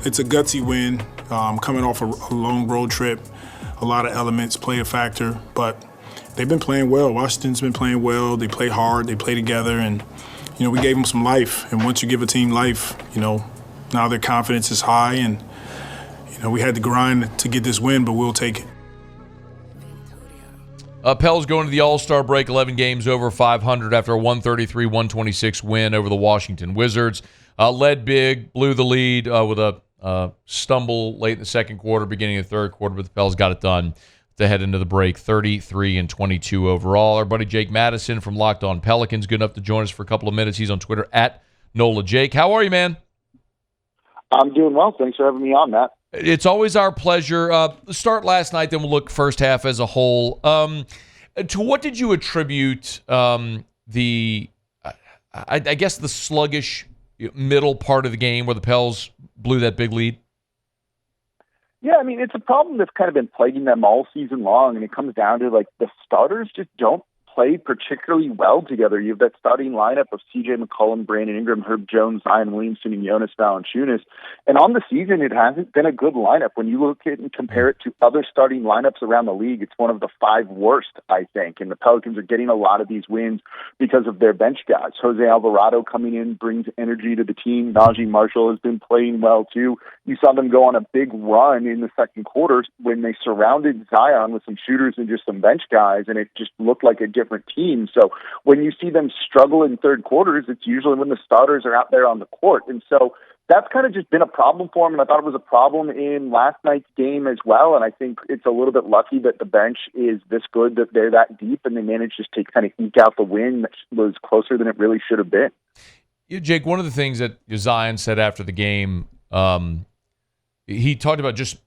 it's a gutsy win, coming off a long road trip. A lot of elements play a factor, but they've been playing well. Washington's been playing well. They play hard. They play together, and we gave them some life. And once you give a team life, now their confidence is high, and we had to grind to get this win, but we'll take it. Pels going to the All-Star break, 11 games over 500 after a 133-126 win over the Washington Wizards. Led big, blew the lead with a stumble late in the second quarter, beginning of the third quarter, but the Pels got it done to head into the break, 33-22 overall. Our buddy Jake Madison from Locked On Pelicans, good enough to join us for a couple of minutes. He's on Twitter at Nola Jake. How are you, man? I'm doing well. Thanks for having me on, Matt. It's always our pleasure. Start last night, then we'll look first half as a whole. To what did you attribute I guess, the sluggish middle part of the game where the Pels blew that big lead? Yeah, I mean, it's a problem that's kind of been plaguing them all season long, and it comes down to, the starters just don't play particularly well together. You have that starting lineup of C.J. McCollum, Brandon Ingram, Herb Jones, Zion Williamson, and Jonas Valanciunas. And on the season, it hasn't been a good lineup. When you look at it and compare it to other starting lineups around the league, it's one of the 5 worst, I think. And the Pelicans are getting a lot of these wins because of their bench guys. Jose Alvarado coming in brings energy to the team. Najee Marshall has been playing well, too. You saw them go on a big run in the second quarter when they surrounded Zion with some shooters and just some bench guys, and it just looked like a different team. So when you see them struggle in third quarters, it's usually when the starters are out there on the court. And so that's kind of just been a problem for them, and I thought it was a problem in last night's game as well. And I think it's a little bit lucky that the bench is this good, that they're that deep, and they managed just to kind of eke out the win that was closer than it really should have been. Yeah, Jake, one of the things that Zion said after the game, he talked about just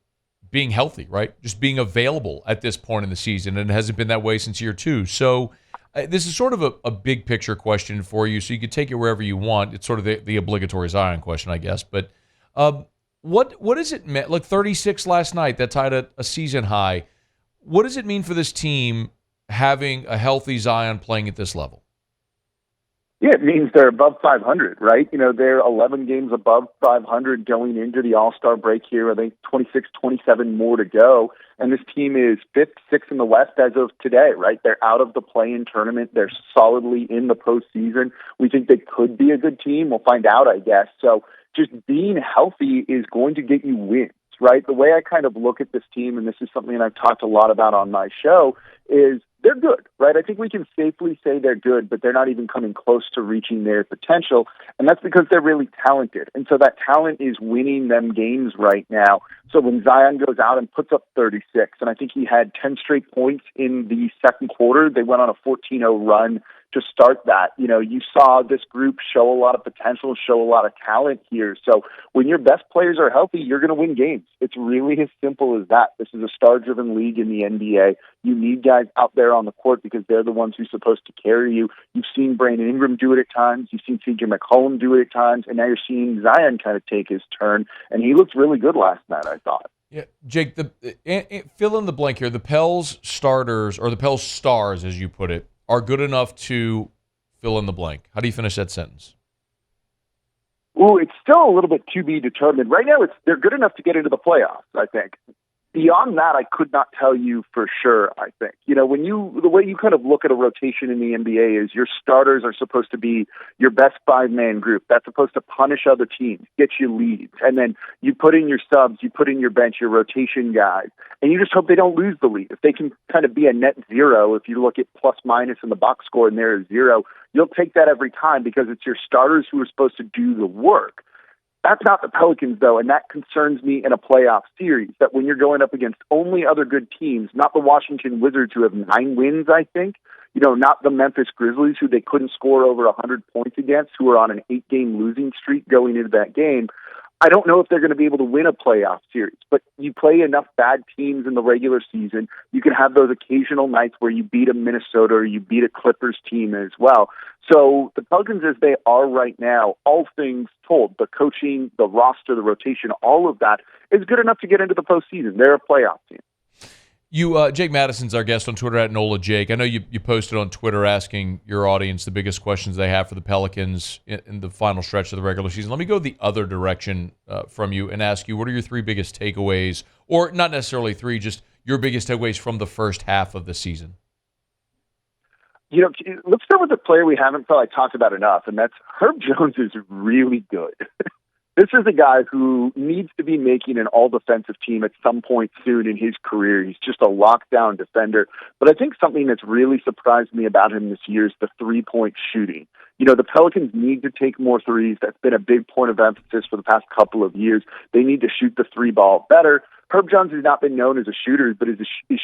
being healthy, right? Just being available at this point in the season, and it hasn't been that way since year 2. So this is sort of a big picture question for you, so you could take it wherever you want. It's sort of the obligatory Zion question, I guess. But what does it mean? Like 36 last night, that tied a season high. What does it mean for this team having a healthy Zion playing at this level? Yeah, it means they're above 500, right? They're 11 games above 500 going into the All-Star break here. I think 26, 27 more to go. And this team is 5th, 6th in the West as of today, right? They're out of the play-in tournament. They're solidly in the postseason. We think they could be a good team. We'll find out, I guess. So just being healthy is going to get you wins, right? The way I kind of look at this team, and this is something I've talked a lot about on my show, is they're good, right? I think we can safely say they're good, but they're not even coming close to reaching their potential, and that's because they're really talented. And so that talent is winning them games right now. So when Zion goes out and puts up 36, and I think he had 10 straight points in the second quarter, they went on a 14-0 run to start that. You saw this group show a lot of potential, show a lot of talent here. So when your best players are healthy, you're going to win games. It's really as simple as that. This is a star-driven league in the NBA. You need guys out there on the court because they're the ones who are supposed to carry you. You've seen Brandon Ingram do it at times. You've seen C.J. McCollum do it at times. And now you're seeing Zion kind of take his turn. And he looked really good last night, I thought. Yeah, Jake, fill in the blank here. The Pels starters, or the Pels stars, as you put it, are good enough to fill in the blank. How do you finish that sentence? Ooh, it's still a little bit to be determined. Right now, they're good enough to get into the playoffs, I think. Beyond that, I could not tell you for sure, I think. The way you kind of look at a rotation in the NBA is your starters are supposed to be your best 5-man group. That's supposed to punish other teams, get you leads. And then you put in your subs, you put in your bench, your rotation guys, and you just hope they don't lose the lead. If they can kind of be a net zero, if you look at plus minus in the box score and there is 0, you'll take that every time because it's your starters who are supposed to do the work. That's not the Pelicans, though, and that concerns me in a playoff series, that when you're going up against only other good teams, not the Washington Wizards who have 9 wins, I think, not the Memphis Grizzlies who they couldn't score over 100 points against, who are on an 8-game losing streak going into that game. I don't know if they're going to be able to win a playoff series, but you play enough bad teams in the regular season, you can have those occasional nights where you beat a Minnesota or you beat a Clippers team as well. So the Pelicans, as they are right now, all things told, the coaching, the roster, the rotation, all of that is good enough to get into the postseason. They're a playoff team. Jake Madison's our guest on Twitter at Nola Jake. I know you posted on Twitter asking your audience the biggest questions they have for the Pelicans in the final stretch of the regular season. Let me go the other direction from you and ask you, what are your three biggest takeaways, or not necessarily three, just your biggest takeaways from the first half of the season? Let's start with a player we haven't probably talked about enough, and that's Herb Jones is really good. This is a guy who needs to be making an all-defensive team at some point soon in his career. He's just a lockdown defender. But I think something that's really surprised me about him this year is the three-point shooting. The Pelicans need to take more threes. That's been a big point of emphasis for the past couple of years. They need to shoot the three ball better. Herb Jones has not been known as a shooter, but is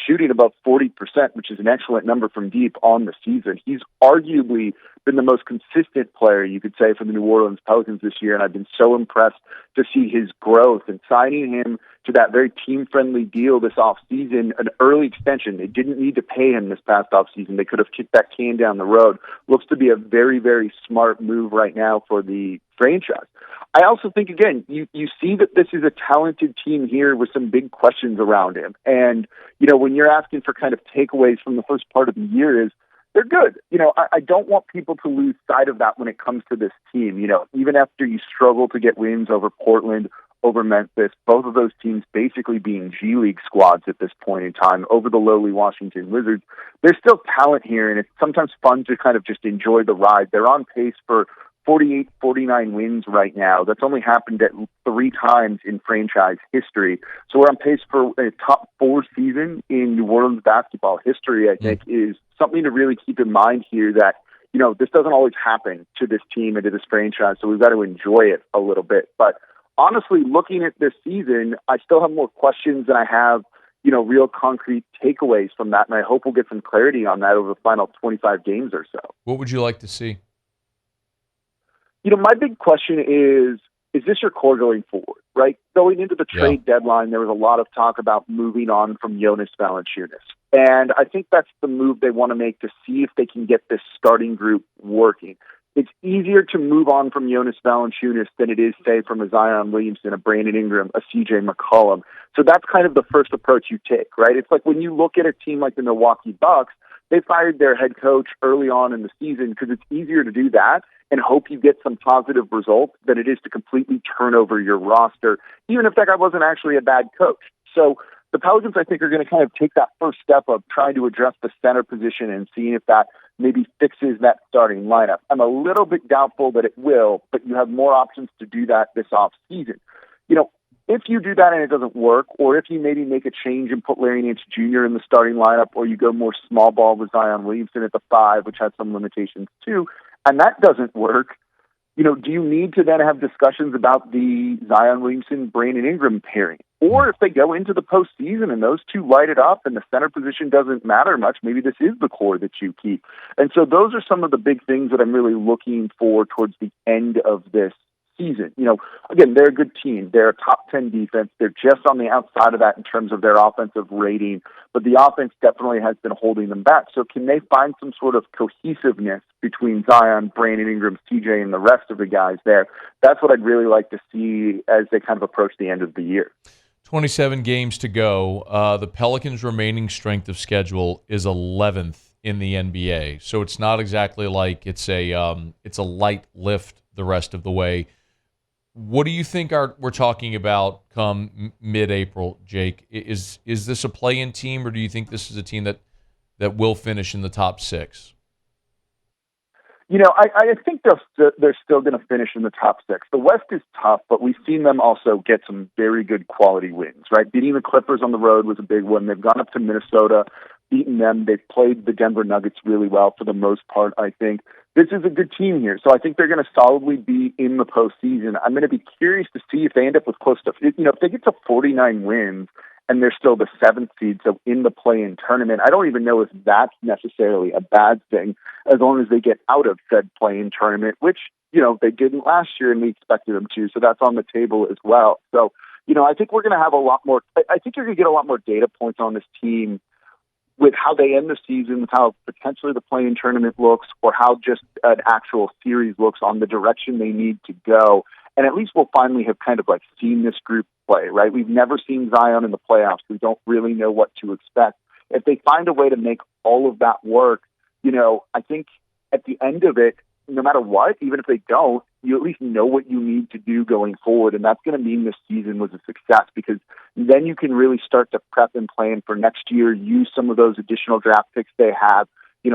shooting above 40%, which is an excellent number from deep on the season. He's arguably been the most consistent player, you could say, for the New Orleans Pelicans this year, and I've been so impressed to see his growth. And signing him to that very team-friendly deal this offseason, an early extension. They didn't need to pay him this past offseason. They could have kicked that can down the road. Looks to be a very, very smart move right now for the franchise. I also think, again, you see that this is a talented team here with some big questions around him. And, when you're asking for kind of takeaways from the first part of the year is, they're good. I don't want people to lose sight of that when it comes to this team. Even after you struggle to get wins over Portland, over Memphis, both of those teams basically being G League squads at this point in time, over the lowly Washington Wizards, there's still talent here, and it's sometimes fun to kind of just enjoy the ride. They're on pace for 48, 49 wins right now. That's only happened at 3 times in franchise history. So we're on pace for a top 4 season in New Orleans basketball history, I think, is something to really keep in mind here that, this doesn't always happen to this team and to this franchise, so we've got to enjoy it a little bit. But honestly, looking at this season, I still have more questions than I have, real concrete takeaways from that, and I hope we'll get some clarity on that over the final 25 games or so. What would you like to see? My big question is this your core going forward, right? Going into the trade deadline, there was a lot of talk about moving on from Jonas Valanciunas. And I think that's the move they want to make to see if they can get this starting group working. It's easier to move on from Jonas Valanciunas than it is, say, from a Zion Williamson, a Brandon Ingram, a CJ McCollum. So that's kind of the first approach you take, right? It's like when you look at a team like the Milwaukee Bucks, they fired their head coach early on in the season because it's easier to do that and hope you get some positive results than it is to completely turn over your roster, even if that guy wasn't actually a bad coach. So the Pelicans, I think, are going to kind of take that first step of trying to address the center position and seeing if that maybe fixes that starting lineup. I'm a little bit doubtful that it will, but you have more options to do that this offseason. If you do that and it doesn't work, or if you maybe make a change and put Larry Nance Jr. in the starting lineup, or you go more small ball with Zion Williamson at the 5, which has some limitations too, and that doesn't work, do you need to then have discussions about the Zion Williamson-Brandon Ingram pairing? Or if they go into the postseason and those two light it up and the center position doesn't matter much, maybe this is the core that you keep. And so those are some of the big things that I'm really looking for towards the end of this season. Again, they're a good team. They're a top 10 defense. They're just on the outside of that in terms of their offensive rating, but the offense definitely has been holding them back. So can they find some sort of cohesiveness between Zion, Brandon Ingram, CJ, and the rest of the guys there? That's what I'd really like to see as they kind of approach the end of the year. 27 games to go. The Pelicans' remaining strength of schedule is 11th in the NBA, so it's not exactly like it's a light lift the rest of the way. What do you think we're talking about come mid-April, Jake? Is this a play-in team, or do you think this is a team that will finish in the top 6? I think they're still going to finish in the top 6. The West is tough, but we've seen them also get some very good quality wins, right? Beating the Clippers on the road was a big one. They've gone up to Minnesota, beaten them. They've played the Denver Nuggets really well for the most part, I think. This is a good team here, so I think they're going to solidly be in the postseason. I'm going to be curious to see if they end up with close to, if they get to 49 wins and they're still the 7th seed, so in the play-in tournament. I don't even know if that's necessarily a bad thing, as long as they get out of said play-in tournament, which, they didn't last year and we expected them to, so that's on the table as well. So, I think we're going to have I think you're going to get a lot more data points on this team with how they end the season, with how potentially the play-in tournament looks, or how just an actual series looks on the direction they need to go. And at least we'll finally have kind of like seen this group play, right? We've never seen Zion in the playoffs. We don't really know what to expect. If they find a way to make all of that work, I think at the end of it, no matter what, even if they don't, you at least know what you need to do going forward. And that's going to mean this season was a success, because then you can really start to prep and plan for next year, use some of those additional draft picks they have,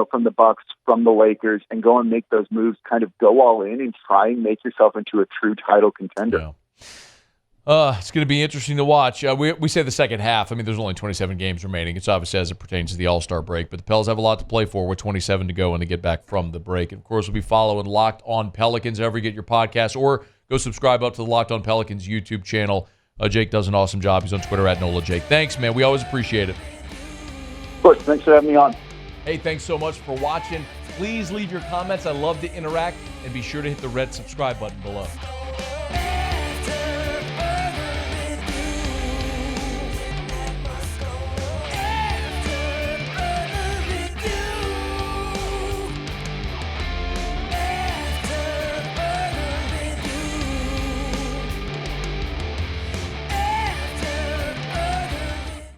from the Bucks, from the Lakers, and go and make those moves, kind of go all in and try and make yourself into a true title contender. Yeah. It's going to be interesting to watch. We say the second half. I mean, there's only 27 games remaining. It's obviously as it pertains to the All-Star break, but the Pels have a lot to play for with 27 to go when they get back from the break. And, of course, we'll be following Locked On Pelicans wherever you get your podcast, or go subscribe up to the Locked On Pelicans YouTube channel. Jake does an awesome job. He's on Twitter at NolaJake. Thanks, man. We always appreciate it. Of course. Thanks for having me on. Hey, thanks so much for watching. Please leave your comments. I love to interact. And be sure to hit the red subscribe button below.